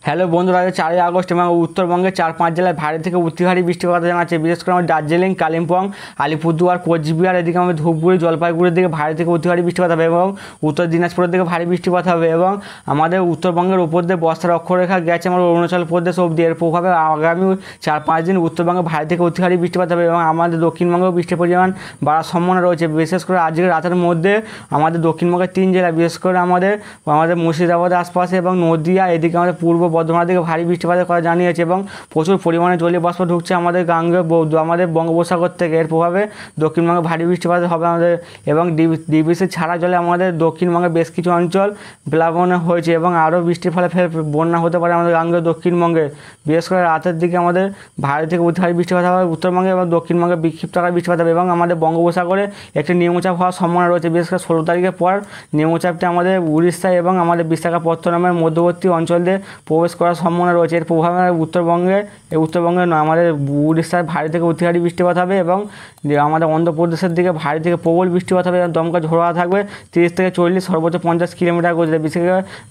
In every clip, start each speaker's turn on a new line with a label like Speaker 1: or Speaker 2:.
Speaker 1: Hello বন্ধুরা, 4ই August এবং উত্তরবঙ্গের 4-5 জেলায় ভারী থেকে অতি ভারী বৃষ্টিপাত জানাচ্ছে। বিশেষ করে আমাদের দার্জিলিং, কালিম্পং, আলিপুরদুয়ার, কোচবিহার, এদিকে আমাদের ধূপগুড়ি, জলপাইগুড়ির দিকে ভারী থেকে অতি ভারী বৃষ্টিপাত হবে এবং উত্তর দিনাজপুরের দিকে ভারী বৃষ্টিপাত হবে। এবং আমাদের উত্তরবঙ্গের উপর দিয়ে বর্ষার অক্ষরেখা গেছে আমার অরুণাচল প্রদেশ অবধি। এর প্রভাবে আগামী 4-5 দিন উত্তরবঙ্গে ভারী থেকে অতি ভারী বৃষ্টিপাত হবে এবং আমাদের দক্ষিণবঙ্গেও বৃষ্টির পরিমাণ বাড়ার সম্ভাবনা রয়েছে। বিশেষ করে আজকে রাতের মধ্যে আমাদের দক্ষিণবঙ্গের 3 জেলা, বিশেষ করে আমাদের মুর্শিদাবাদের আশপাশে এবং নদিয়া, এদিকে আমাদের পূর্ব বর্ধমান দিকে ভারী বৃষ্টিপাতের কথা জানিয়েছে এবং প্রচুর পরিমাণে জলীয় বাষ্প ঢুকছে আমাদের আমাদের বঙ্গোপসাগর থেকে। এর প্রভাবে দক্ষিণবঙ্গে ভারী বৃষ্টিপাত হবে আমাদের এবং ডিভিসি ছাড়া জলে আমাদের দক্ষিণবঙ্গে বেশ কিছু অঞ্চল প্লাবন হয়েছে এবং আরও বৃষ্টির ফলে ফের বন্যা হতে পারে আমাদের গাঙ্গেয় দক্ষিণবঙ্গে। বিশেষ করে রাতের দিকে আমাদের ভারী থেকে অতি ভারী বৃষ্টিপাত হবে উত্তরবঙ্গে এবং দক্ষিণবঙ্গে বিক্ষিপ্ত আকারে বৃষ্টিপাত হবে এবং আমাদের বঙ্গোপসাগরে একটি নিম্নচাপ হওয়ার সম্ভাবনা রয়েছে। বিশেষ করে 16 তারিখের পর নিম্নচাপটি আমাদের উড়িষ্যা এবং আমাদের বিশাখাপত্তনমের মধ্যবর্তী অঞ্চল দিয়ে প্রবেশ করার সম্ভাবনা রয়েছে। এর প্রভাবে উত্তরবঙ্গে নয়, আমাদের উড়িষ্যায় ভারী থেকে অতি ভারী বৃষ্টিপাত হবে এবং আমাদের অন্ধ্রপ্রদেশের দিকে ভারী থেকে প্রবল বৃষ্টিপাত হবে এবং দমকা ঝোড়ো হাওয়া থাকবে 30 থেকে 40, সর্বোচ্চ 50 কিলোমিটার গতিতে।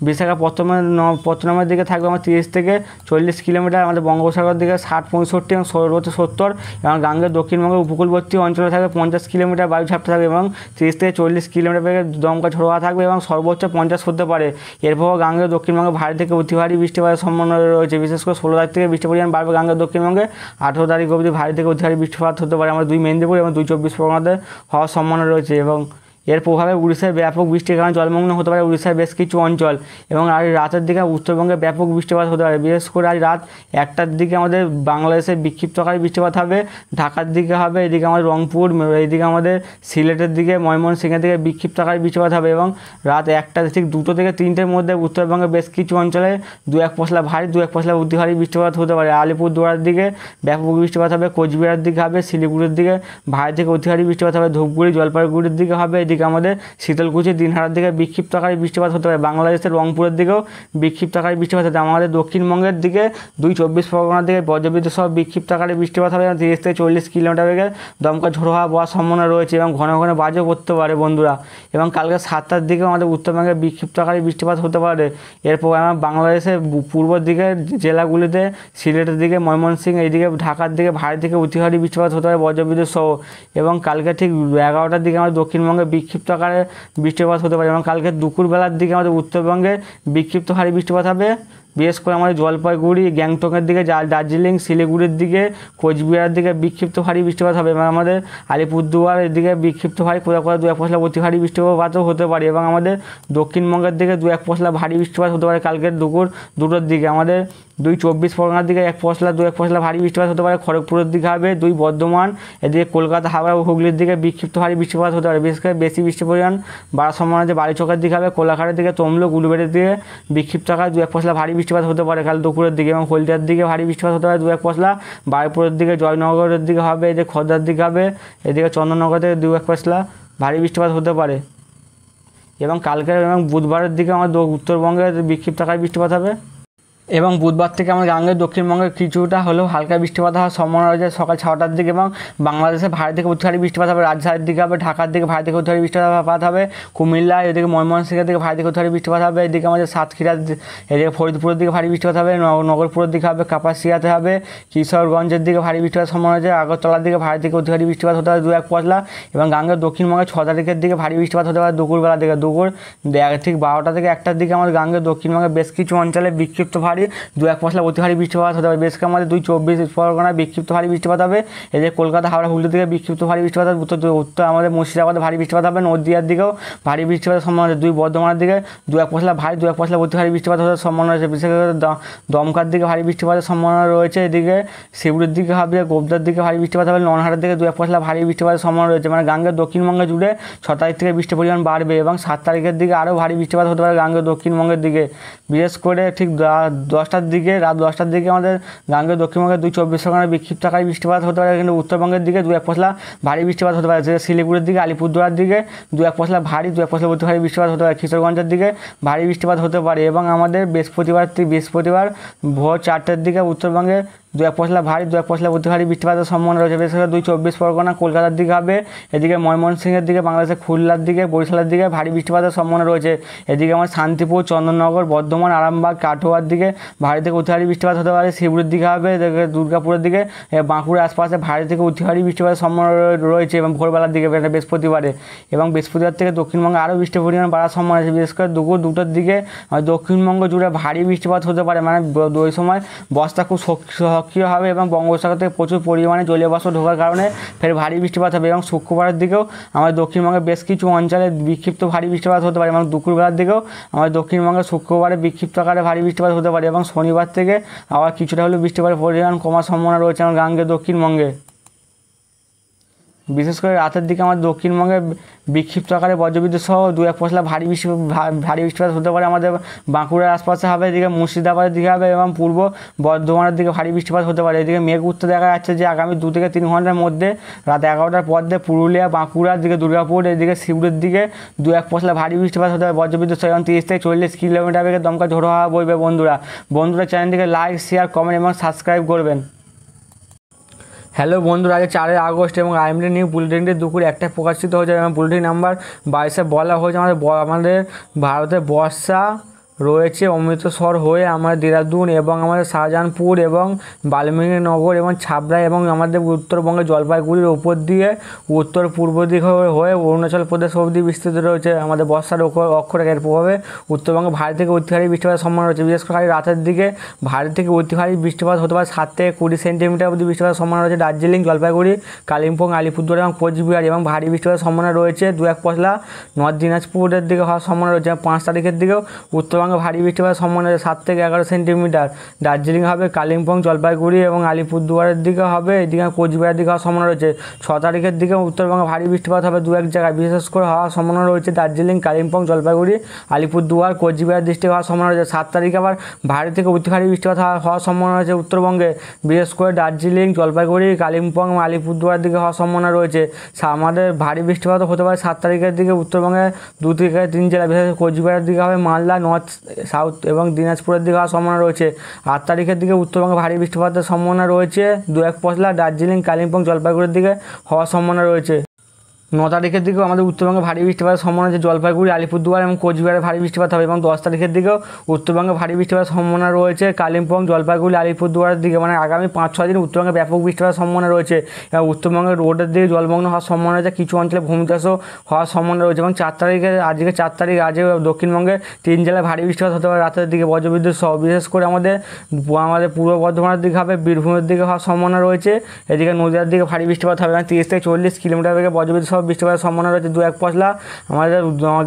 Speaker 1: বিশাখাপত্তনমের দিকে থাকবে আমার 30 থেকে 40 কিলোমিটার, আমাদের বঙ্গোপসাগরের দিকে 60-65 এবং সর্বোচ্চ 70 এবং গাঙ্গের দক্ষিণবঙ্গের উপকূলবর্তী অঞ্চলে থাকবে 50 কিলোমিটার বায়ুচাপটা থাকবে এবং 30 থেকে 40 কিলোমিটার বেগে দমকা ঝোড়ো হাওয়া থাকবে এবং সর্বোচ্চ 50 হতে পারে। এরপর গাঙ্গের দক্ষিণবঙ্গে ভারী থেকে অতি ভারী বৃষ্টিপাতের সম্ভাবনা রয়েছে। বিশেষ করে 16 তারিখ থেকে বৃষ্টির পরিমাণ বাড়বে গাঙ্গের দক্ষিণবঙ্গে। 18 তারিখ অবধি ভারী থেকে অতি ভারী বৃষ্টিপাত হতে পারে আমাদের 2 মেদিনীপুর এবং 2 চব্বিশ পরগনাতে হওয়ার সম্ভাবনা রয়েছে এবং এর প্রভাবে উড়িষ্যায় ব্যাপক বৃষ্টির কারণে জলমগ্ন হতে পারে উড়িষ্যার বেশ কিছু অঞ্চল এবং আজ রাতের দিকে উত্তরবঙ্গে ব্যাপক বৃষ্টিপাত হতে পারে। বিশেষ করে আজ রাত 1টার দিকে আমাদের বাংলাদেশে বিক্ষিপ্ত আকারে বৃষ্টিপাত হবে, ঢাকার দিকে হবে, এদিকে আমাদের রংপুর, এইদিকে আমাদের সিলেটের দিকে, ময়মনসিংহের দিকে বিক্ষিপ্ত আকারে বৃষ্টিপাত হবে এবং রাত 1টা ঠিক 2টো থেকে 3টের মধ্যে উত্তরবঙ্গে বেশ কিছু অঞ্চলে 2-1 পশলা ভারী, 2-1 পশলা অতি ভারী বৃষ্টিপাত হতে পারে। আলিপুরদুয়ারের দিকে ব্যাপক বৃষ্টিপাত হবে, কোচবিহারের দিকে হবে, শিলিগুড়ির দিকে ভারী থেকে অতি ভারী বৃষ্টিপাত হবে, ধূপগুড়ি, জলপাইগুড়ির দিকে হবে, এদিকে আমাদের শীতলকুচি, দিনহাটার দিকে বিক্ষিপ্ত আকারে বৃষ্টিপাত হতে পারে। বাংলাদেশের রংপুরের দিকেও বিক্ষিপ্ত আকারে বৃষ্টিপাত হতে পারে। আমাদের দক্ষিণবঙ্গের দিকে 2 চব্বিশ পরগনার দিকে বজ্রবিদ্যুৎ সহ বিক্ষিপ্ত আকারে বৃষ্টিপাত হবে এবং 30 থেকে 40 কিলোমিটার বেগে দমকা ঝোড়ো হাওয়া বওয়ার সম্ভাবনা রয়েছে এবং ঘন ঘন বাজও পড়তে পারে বন্ধুরা। এবং কালকে 7টার দিকে আমাদের উত্তরবঙ্গে বিক্ষিপ্ত আকারে বৃষ্টিপাত হতে পারে। এরপর আমার বাংলাদেশের পূর্ব দিকের জেলাগুলিতে, সিলেটের দিকে, ময়মনসিংহ, এইদিকে ঢাকার দিকে ভারী থেকে অতি ভারী বৃষ্টিপাত হতে পারে বজ্রবিদ্যুৎ সহ এবং কালকে ঠিক 11টার দিকে আমাদের দক্ষিণবঙ্গে বিক্ষিপ্ত আকারে বৃষ্টিপাত হতে পারে এবং কালকে দুপুরবেলার দিকে আমাদের উত্তরবঙ্গে বিক্ষিপ্ত ভারী বৃষ্টিপাত হবে। বিশেষ করে আমাদের জলপাইগুড়ি, গ্যাংটকের দিকে, দার্জিলিং, শিলিগুড়ির দিকে, কোচবিহারের দিকে বিক্ষিপ্ত ভারী বৃষ্টিপাত হবে এবং আমাদের আলিপুরদুয়ার এদিকে বিক্ষিপ্ত ভারী, কোথাও কোথাও 2-1 পশলা অতি ভারী বৃষ্টিপাতও হতে পারে এবং আমাদের দক্ষিণবঙ্গের দিকে 2-1 পশলা ভারী বৃষ্টিপাত হতে পারে কালকের দুপুর 2টোর দিকে। আমাদের 2 চব্বিশ পরগনার দিকে 2-1 পশলা ভারী বৃষ্টিপাত হতে পারে, খড়গপুরের দিকে হবে, 2 বর্ধমান, এদিকে কলকাতা, হাওড়া, হুগলির দিকে বিক্ষিপ্ত ভারী বৃষ্টিপাত হতে পারে। বিশেষ করে বেশি বৃষ্টির পরিমাণ বাড়ার সম্ভাবনা আছে বালিচকের দিকে হবে, কোলাঘাটের দিকে, তমলুক, উলুবেড়ির দিকে বিক্ষিপ্ত আকারে 2-1 পশলা ভারী বৃষ্টিপাত হতে পারে কাল দুপুরের দিকে এবং হলদিয়ার দিকে ভারী বৃষ্টিপাত হতে পারে 2-1 পশলা, বারুইপুরের দিকে, জয়নগরের দিকে হবে, এদিকে খর্দার দিকে হবে, এদিকে চন্দননগর থেকে 2-1 পশলা ভারী বৃষ্টিপাত হতে পারে এবং কালকে এবং বুধবারের দিকে আমাদের উত্তরবঙ্গে বিক্ষিপ্ত আকারে বৃষ্টিপাত হবে এবং বুধবার থেকে আমাদের গাঙ্গের দক্ষিণবঙ্গে কিছুটা হলেও হালকা বৃষ্টিপাত হওয়ার সম্ভাবনা রয়েছে সকাল 6টার দিকে এবং বাংলাদেশে ভারী থেকে অতি ভারী বৃষ্টিপাত হবে, রাজশাহীর দিকে হবে, ঢাকার দিকে ভারী থেকে অতি ভারী বৃষ্টিপাত হবে, কুমিল্লা, এদিকে ময়মনসিংহের দিকে ভারী থেকে অতি ভারী বৃষ্টিপাত হবে, এদিকে আমাদের সাতক্ষীরা, এদিকে ফরিদপুরের দিকে ভারী বৃষ্টিপাত হবে, নগরপুরের দিকে হবে, কাপাসিয়াতে হবে, কিশোরগঞ্জের দিকে ভারী বৃষ্টিপাত সম্ভাবনা আছে, আগরতলার দিকে ভারী থেকে অতি ভারী বৃষ্টিপাত হতে পারে 2-1 পশলা এবং গাঙ্গের দক্ষিণবঙ্গে 6 তারিখের দিকে ভারী বৃষ্টিপাত হতে পারে দুপুরবেলা দিকে। দুপুর ঠিক 12টা থেকে 1টার দিকে আমাদের গাঙ্গের দক্ষিণবঙ্গে বেশ কিছু অঞ্চলে বিক্ষিপ্ত ভারী 2-1 পশলা অতি ভারী বৃষ্টিপাত হতে পারে। বেশ করে আমাদের 2 চব্বিশ পরগনায় বিক্ষিপ্ত ভারী বৃষ্টিপাত হবে, এই যে কলকাতা, হাওড়া, হুগলি থেকে বিক্ষিপ্ত ভারী বৃষ্টিপাত হবে, উত্তর আমাদের মুর্শিদাবাদে ভারী বৃষ্টিপাত হবে, নদিয়ার দিকেও ভারী বৃষ্টিপাতের সম্ভাবনা আছে, 2 বর্ধমানের দিকে 2-1 পশলা ভারী, 2-1 পশলা অতি ভারী বৃষ্টিপাত হওয়ার সম্ভাবনা রয়েছে। বিশেষ করে দমকার দিকে ভারী বৃষ্টিপাতের সম্ভাবনা রয়েছে, এদিকে শিবুরের দিকে হবে, গোবদার দিকে ভারী বৃষ্টিপাত হবে, ননহাটের দিকে 2-1 পশলা ভারী বৃষ্টিপাতের সম্ভাবনা রয়েছে। মানে গাঙ্গের দক্ষিণবঙ্গে জুড়ে 6 তারিখ থেকে বৃষ্টির পরিমাণ বাড়বে এবং 7 তারিখের দিকে আরও ভারী বৃষ্টিপাত হতে পারে গাঙ্গের দক্ষিণবঙ্গের দিকে। বিশেষ করে ঠিক 10টার দিকে, রাত 10টার দিকে আমাদের গাঙ্গের দক্ষিণবঙ্গে 2 চব্বিশ পরগনায় বিক্ষিপ্ত আকারে বৃষ্টিপাত হতে পারে, কিন্তু উত্তরবঙ্গের দিকে 2-1 পশলা ভারী বৃষ্টিপাত হতে পারে। শিলিগুড়ির দিকে, আলিপুরদুয়ার দিকে 2-1 পশলা ভারী, 2-1 পশলা অতি ভারী বৃষ্টিপাত হতে পারে, কিশোরগঞ্জের দিকে ভারী বৃষ্টিপাত হতে পারে এবং আমাদের বৃহস্পতিবার ভোর 4টের দিকে উত্তরবঙ্গে দু-এক পশলা ভারী, দু-এক পশলা অতি ভারী বৃষ্টিপাতের সম্ভাবনা রয়েছে। বিশেষ করে 2-24 পরগনা, কলকাতার দিকে হবে। এদিকে ময়মনসিংহের দিকে, বাংলাদেশের খুলনার দিকে, বরিশালের দিকে ভারী বৃষ্টিপাতের সম্ভাবনা রয়েছে। এদিকে আমার শান্তিপুর, চন্দননগর, বর্ধমান, আরামবাগ, কাটোয়ার দিকে ভারী থেকে অতি ভারী বৃষ্টিপাত হতে পারে। শিবপুরের দিকে হবে, দুর্গাপুরের দিকে, বাঁকুড়ার আশপাশে ভারী থেকে অতি ভারী বৃষ্টিপাতের সম্ভাবনা রয়েছে এবং ভোরবেলার দিকে বৃহস্পতিবারে। এবং বৃহস্পতিবার থেকে দক্ষিণবঙ্গে আরও বৃষ্টির পরিমাণ বাড়ার সম্ভাবনা আছে। বিশেষ করে দুপুর 2টোর দিকে দক্ষিণবঙ্গ জুড়ে ভারী বৃষ্টিপাত হতে পারে। মানে ওই সময় বর্ষা খুব সক্রিয় হবে এবং বঙ্গোপসাগর থেকে প্রচুর পরিমাণে জলীয় বাষ্প ঢোকার কারণে ফের ভারী বৃষ্টিপাত হবে। এবং শুক্রবারের দিকেও আমাদের দক্ষিণবঙ্গের বেশ কিছু অঞ্চলে বিক্ষিপ্ত ভারী বৃষ্টিপাত হতে পারে। এবং দুপুরবেলার দিকেও আমাদের দক্ষিণবঙ্গে শুক্রবারে বিক্ষিপ্ত আকারে ভারী বৃষ্টিপাত হতে পারে। এবং শনিবার থেকে আবার কিছুটা হলেও বৃষ্টিপাতের পরিমাণ কমার সম্ভাবনা রয়েছে আমার গাঙ্গেয় দক্ষিণবঙ্গে। বিশেষ করে রাতের দিকে আমাদের দক্ষিণবঙ্গে বিক্ষিপ্ত আকারে বজ্রবিদ্যুৎ সহ 2-এক পশলা ভারী বৃষ্টিপাত হতে পারে। আমাদের বাঁকুড়ার আশপাশে হবে, এদিকে মুর্শিদাবাদের দিকে হবে এবং পূর্ব বর্ধমানের দিকে ভারী বৃষ্টিপাত হতে পারে। এদিকে মেঘ উঠতে দেখা যাচ্ছে যে আগামী 2 থেকে 3 ঘন্টার মধ্যে রাত 11টার পর দিয়ে পুরুলিয়া, বাঁকুড়ার দিকে, দুর্গাপুর, এদিকে শিবপুরের দিকে 2-এক পশলা ভারী বৃষ্টিপাত হতে পারে বজ্রবিদ্যুৎ সহ। এবং 30 থেকে 40 কিলোমিটার বেগে দমকা ঝোড়ো হাওয়া বইবে। বন্ধুরা চ্যানেলটিকে লাইক, শেয়ার, কমেন্ট এবং সাবস্ক্রাইব করবেন। হ্যালো বন্ধুরা, আজ 4 আগস্ট এবং আইএমডি নিউ বুলেটিনটি দুপুর 1টায় প্রকাশিত হয়েছে এবং বুলেটিন নাম্বার 22-এ বলা হয়েছে আমাদের ভারতে বর্ষা রয়েছে অমৃতসর হয়ে আমাদের দেরাদুন এবং আমাদের শাহজাহানপুর এবং বাল্মীকিনগর এবং ছাবড়া এবং আমাদের উত্তরবঙ্গের জলপাইগুড়ির উপর দিয়ে উত্তর পূর্ব দিক হয়ে অরুণাচল প্রদেশ অবধি বিস্তৃত রয়েছে। আমাদের বর্ষার অক্ষরেখার প্রভাবে উত্তরবঙ্গে ভারী থেকে অতি ভারী বৃষ্টিপাতের সম্ভাবনা রয়েছে। বিশেষ করে রাতের দিকে ভারী থেকে অতি ভারী বৃষ্টিপাত হতে পারে। 7 থেকে 20 সেন্টিমিটার অবধি বৃষ্টিপাতের সম্ভাবনা রয়েছে দার্জিলিং, জলপাইগুড়ি, কালিম্পং, আলিপুরদুয়ার এবং কোচবিহার। এবং ভারী বৃষ্টিপাতের সম্ভাবনা রয়েছে 2-এক পশলা নর্থ দিনাজপুরের দিকে হওয়ার সম্ভাবনা রয়েছে। 5 তারিখের দিকেও উত্তরবঙ্গে ভারী বৃষ্টিপাতের সম্ভাবনা 7 থেকে 11 সেন্টিমিটার দার্জিলিং হবে, কালিম্পং, জলপাইগুড়ি এবং আলিপুরদুয়ারের দিকে হবে, এদিকে কোচবিহারের দিকে হওয়ার সম্ভাবনা রয়েছে। 6 তারিখের দিকে উত্তরবঙ্গে ভারী বৃষ্টিপাত হবে 2-এক জায়গায়, বিশেষ করে হওয়ার সম্ভাবনা রয়েছে দার্জিলিং, কালিম্পং, জলপাইগুড়ি, আলিপুরদুয়ার, কোচবিহার ডিস্ট্রিক্টে হওয়ার সম্ভাবনা রয়েছে। 7 তারিখে আবার ভারী থেকে অতি ভারী বৃষ্টিপাত হওয়ার সম্ভাবনা রয়েছে উত্তরবঙ্গে, বিশেষ করে দার্জিলিং, জলপাইগুড়ি, কালিম্পং এবং আলিপুরদুয়ার দিকে হওয়ার সম্ভাবনা রয়েছে। আমাদের ভারী বৃষ্টিপাত হতে পারে 7 তারিখের দিকে উত্তরবঙ্গে 2 থেকে 3 জেলা, বিশেষ করে কোচবিহারের দিকে হবে, মালদা, নর্থ সাউথ এবং দিনাজপুরের দিকে হওয়ার সম্ভাবনা রয়েছে। 8 তারিখের দিকে উত্তরবঙ্গে ভারী বৃষ্টিপাতের সম্ভাবনা রয়েছে 2-এক পশলা দার্জিলিং, কালিম্পং, জলপাইগুড়ির দিকে হওয়ার সম্ভাবনা রয়েছে। 9 তারিখের দিকেও আমাদের উত্তরবঙ্গে ভারী বৃষ্টিপাতের সম্ভাবনা আছে জলপাইগুড়ি, আলিপুরদুয়ার এবং কোচবিহারে ভারী বৃষ্টিপাত হবে। এবং 10 তারিখের দিকেও উত্তরবঙ্গে ভারী বৃষ্টিপাতের সম্ভাবনা রয়েছে কালিম্পং, জলপাইগুড়ি, আলিপুরদুয়ারের দিকে। মানে আগামী 5-6 দিন উত্তরবঙ্গে ব্যাপক বৃষ্টিপাতের সম্ভাবনা রয়েছে এবং উত্তরবঙ্গের রোডের দিকে জলমগ্ন হওয়ার সম্ভাবনা রয়েছে, কিছু অঞ্চলে ভূমিধসও হওয়ার সম্ভাবনা রয়েছে। এবং 4 তারিখে আজকে 4 তারিখ আজকে দক্ষিণবঙ্গে 3 জেলায় ভারী বৃষ্টিপাত হতে পারে রাতের দিকে বজ্রবিদ্যুৎ সহ। বিশেষ করে আমাদের পূর্ব বর্ধমানের দিকে হবে, বীরভূমের দিকে হওয়ার সম্ভাবনা রয়েছে, এদিকে নদীয়ার দিকে ভারী বৃষ্টিপাত হবে। 30 থেকে 40 কিলোমিটার বেগে বজ্রবিদ্যুৎ সহ বৃষ্টিপাতের সম্ভাবনা রয়েছে 2-এক পশলা আমাদের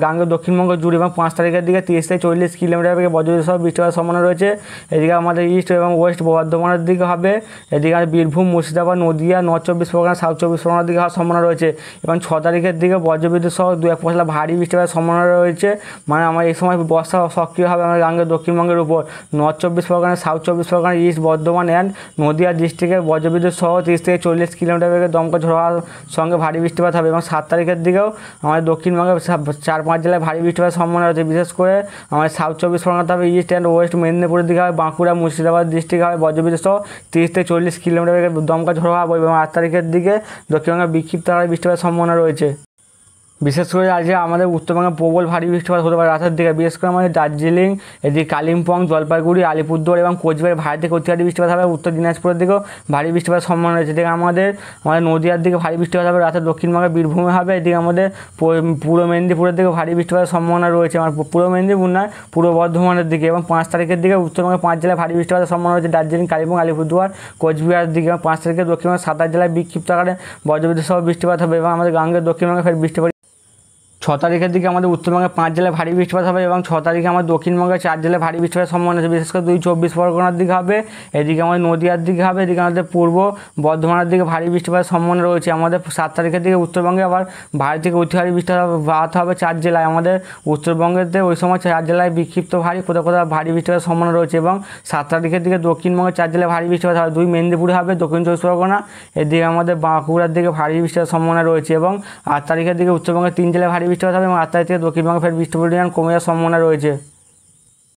Speaker 1: গাঙ্গেয় দক্ষিণবঙ্গ জুড়ে। এবং 5 তারিখের দিকে 30 থেকে 40 কিলোমিটার বেগে বজ্রবিদ্যুৎ সহ বৃষ্টিপাতের সম্ভাবনা রয়েছে। এদিকে আমাদের ইস্ট এবং ওয়েস্ট বর্ধমানের দিকে হবে, এদিকে বীরভূম, মুর্শিদাবাদ, নদীয়া, নর্থ 24 পরগনা, সাউথ 24 পরগনার দিকে হওয়ার সম্ভাবনা রয়েছে। এবং 6 তারিখের দিকে বজ্রবিদ্যুৎ সহ 2-এক পশলা ভারী বৃষ্টিপাতের সম্ভাবনা রয়েছে। মানে আমার এই সময় বর্ষা সক্রিয় হবে আমাদের গাঙ্গেয় দক্ষিণবঙ্গের উপর। North 24 Pargana, south 24 Pargana, east Bardhaman and Nadia ডিস্ট্রিক্টে বজ্রবিদ্যুৎ সহ 30 থেকে 40 কিলোমিটার বেগে দমকা ঝোড়ো হাওয়ার সঙ্গে ভারী বৃষ্টিপাত হবে। এবং 7 তারিখের দিকেও আমাদের দক্ষিণবঙ্গে 4-5 জেলায় ভারী বৃষ্টিপাতের সম্ভাবনা রয়েছে। বিশেষ করে আমাদের সাউথ 24 পরগনাতে হবে, ইস্ট অ্যান্ড ওয়েস্ট মেদিনীপুরের দিকে হবে, বাঁকুড়া, মুর্শিদাবাদ ডিস্ট্রিক্ট হবে বজ্রবিদ্যুৎ সহ 30 থেকে 40 কিলোমিটার বেগে দমকা ঝোড়ো হাওয়া বইবে। এবং 8 তারিখের দিকে দক্ষিণবঙ্গে বিক্ষিপ্ত আকারে বৃষ্টিপাতের সম্ভাবনা রয়েছে। বিশেষ করে আজকে আমাদের উত্তরবঙ্গে প্রবল ভারী বৃষ্টিপাত হতে পারে রাতের দিকে, বিশেষ করে আমাদের দার্জিলিং, এদিকে কালিম্পং, জলপাইগুড়ি, আলিপুরদুয়ার এবং কোচবিহারে ভারী থেকে অতি ভারী বৃষ্টিপাত হবে। উত্তর দিনাজপুরের দিকেও ভারী বৃষ্টিপাতের সম্ভাবনা রয়েছে। এদিকে আমাদের নদীয়ার দিকে ভারী বৃষ্টিপাত হবে রাতে, দক্ষিণবঙ্গে বীরভূমে হবে, এদিকে আমাদের পূর্ব মেদিনীপুরের দিকে ভারী বৃষ্টিপাতের সম্ভাবনা রয়েছে। আমার পূর্ব মেদিনীপুর নয়, পূর্ব বর্ধমানের দিকে। এবং 5 তারিখের দিকে উত্তরবঙ্গে 5 জেলায় ভারী বৃষ্টিপাতের সম্ভাবনা রয়েছে দার্জিলিং, কালিম্পং, আলিপুরদুয়ার, কোচবিহারের দিকে। এবং 5 তারিখে দক্ষিণবঙ্গের 27 জেলায় বিক্ষিপ্ত আকারে বজ্রবিদ্যুৎ সহ বৃষ্টিপাত হবে। এবং আমাদের গাঙ্গেয় দক্ষিণবঙ্গে ফের বৃষ্টিপাত 6 তারিখের দিকে আমাদের উত্তরবঙ্গে 5 জেলায় ভারী বৃষ্টিপাত হবে এবং 6 তারিখে আমাদের দক্ষিণবঙ্গে 4 জেলায় ভারী বৃষ্টিপাতের সম্ভাবনা আছে। বিশেষ করে 24 পরগনার দিকে হবে, এদিকে আমাদের নদীয়ার দিকে হবে, এদিকে আমাদের পূর্ব বর্ধমানের দিকে ভারী বৃষ্টিপাতের সম্ভাবনা রয়েছে। আমাদের 7 তারিখের দিকে উত্তরবঙ্গে আবার ভারী থেকে অতি ভারী বৃষ্টিপাত হবে 4 জেলায়। আমাদের উত্তরবঙ্গেতে ওই সময় 4 জেলায় বিক্ষিপ্ত ভারী, কোথাও কোথাও ভারী বৃষ্টিপাতের সম্ভাবনা রয়েছে। এবং 7 তারিখের দিকে দক্ষিণবঙ্গে 4 জেলায় ভারী বৃষ্টিপাত হবে, 2 মেদিনীপুরে হবে, দক্ষিণ 24 পরগনা, এদিকে আমাদের বাঁকুড়ার দিকে ভারী বৃষ্টিপাতের সম্ভাবনা রয়েছে। এবং 8 তারিখের দিকে উত্তরবঙ্গে 3 জেলায় ভারী বৃষ্টিপাত হবে এবং 8 তারিখ থেকে দক্ষিণবঙ্গে ফের বৃষ্টির পরিমাণ কমে যাওয়ার সম্ভাবনা রয়েছে।